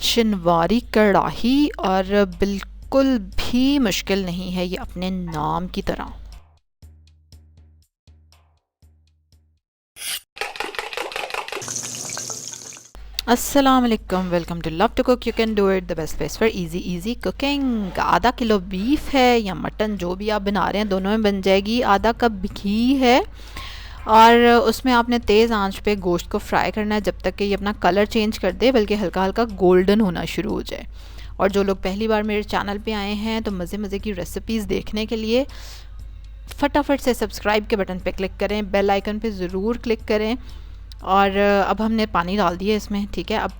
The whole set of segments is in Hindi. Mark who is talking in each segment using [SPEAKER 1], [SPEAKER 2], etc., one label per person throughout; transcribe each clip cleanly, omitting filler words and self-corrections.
[SPEAKER 1] शिनवारी कढ़ाही, और बिल्कुल भी मुश्किल नहीं है ये अपने नाम की तरह। अस्सलाम-ओ-अलैकुम, welcome to love to cook, you can do it, the best place for easy cooking. आधा किलो बीफ है या मटन, जो भी आप बना रहे हैं दोनों में बन जाएगी। आधा कप घी है और उसमें आपने तेज़ आंच पे गोश्त को फ्राई करना है जब तक कि ये अपना कलर चेंज कर दे, बल्कि हल्का हल्का गोल्डन होना शुरू हो जाए। और जो लोग पहली बार मेरे चैनल पे आए हैं तो मज़े मज़े की रेसिपीज़ देखने के लिए फटाफट से सब्सक्राइब के बटन पे क्लिक करें, बेल आइकन पे ज़रूर क्लिक करें। और अब हमने पानी डाल दिया इसमें, ठीक है। अब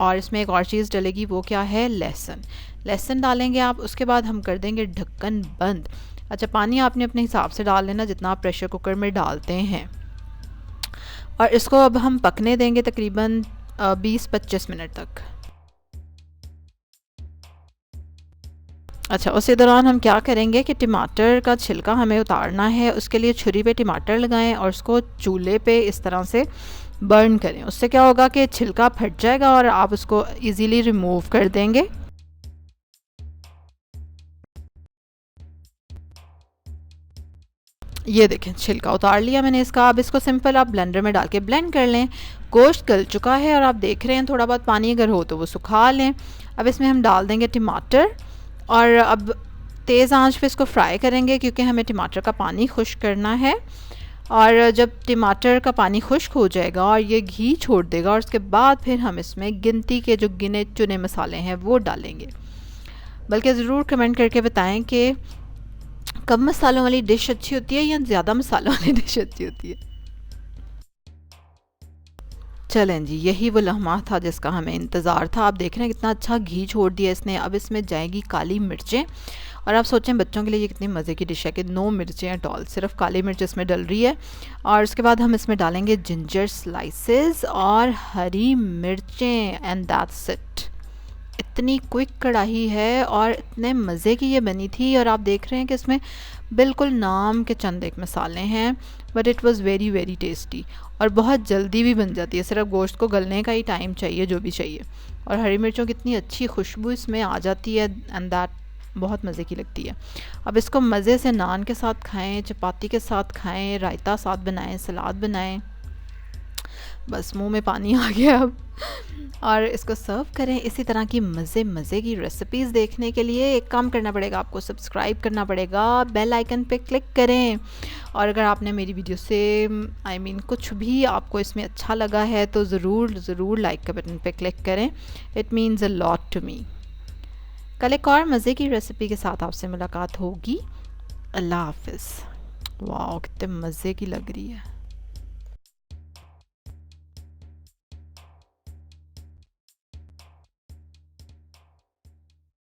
[SPEAKER 1] और इसमें एक और चीज़ डलेगी, वो क्या है, लहसुन। लहसुन डालेंगे आप, उसके बाद हम कर देंगे ढक्कन बंद। अच्छा, पानी आपने अपने हिसाब से डाल लेना जितना आप प्रेशर कुकर में डालते हैं। और इसको अब हम पकने देंगे तकरीबन 20-25 मिनट तक। अच्छा, उसी दौरान हम क्या करेंगे कि टमाटर का छिलका हमें उतारना है। उसके लिए छुरी पे टमाटर लगाएं और उसको चूल्हे पे इस तरह से बर्न करें। उससे क्या होगा कि छिलका फट जाएगा और आप उसको इजीली रिमूव कर देंगे। ये देखें, छिलका उतार लिया मैंने इसका। अब इसको सिंपल आप ब्लेंडर में डाल के ब्लेंड कर लें। गोश्त गल चुका है और आप देख रहे हैं थोड़ा बहुत पानी अगर हो तो वो सुखा लें। अब इसमें हम डाल देंगे टमाटर और अब तेज़ आंच पे इसको फ्राई करेंगे क्योंकि हमें टमाटर का पानी खुश्क करना है। और जब टमाटर का पानी खुश्क हो जाएगा और ये घी छोड़ देगा, और उसके बाद फिर हम इसमें गिनती के जो गिने चुने मसाले हैं वो डालेंगे। बल्कि ज़रूर कमेंट करके बताएं कि कम मसालों वाली डिश अच्छी होती है या ज़्यादा मसालों वाली डिश अच्छी होती है। चलें जी, यही वो लम्हा था जिसका हमें इंतज़ार था। आप देख रहे हैं कितना अच्छा घी छोड़ दिया इसने। अब इसमें जाएगी काली मिर्चें। और आप सोचें बच्चों के लिए ये कितनी मज़े की डिश है कि नो मिर्चें एट ऑल, सिर्फ काली मिर्च इसमें डल रही है। और उसके बाद हम इसमें डालेंगे जिंजर स्लाइसेस और हरी मिर्चें, एंड दैट्स इट। इतनी क्विक कढ़ाई है और इतने मज़े की ये बनी थी। और आप देख रहे हैं कि इसमें बिल्कुल नाम के चंद एक मसाले हैं, but it was very very tasty. और बहुत जल्दी भी बन जाती है, सिर्फ गोश्त को गलने का ही टाइम चाहिए, जो भी चाहिए। और हरी मिर्चों की इतनी अच्छी खुशबू इसमें आ जाती है, एंड दैट बहुत मज़े की लगती है। अब इसको मज़े से नान के साथ खाएं, चपाती के साथ खाएं, रायता साथ बनाएं, सलाद बनाएं। बस मुंह में पानी आ गया अब। और इसको सर्व करें। इसी तरह की मज़े मज़े की रेसिपीज़ देखने के लिए एक काम करना पड़ेगा, आपको सब्सक्राइब करना पड़ेगा, बेल आइकन पे क्लिक करें। और अगर आपने मेरी वीडियो से कुछ भी आपको इसमें अच्छा लगा है तो ज़रूर लाइक का बटन पे क्लिक करें। It means a lot to me. कल एक और मज़े की रेसिपी के साथ आपसे मुलाकात होगी। अल्लाह हाफिज़। वाह, कितने मज़े की लग रही है।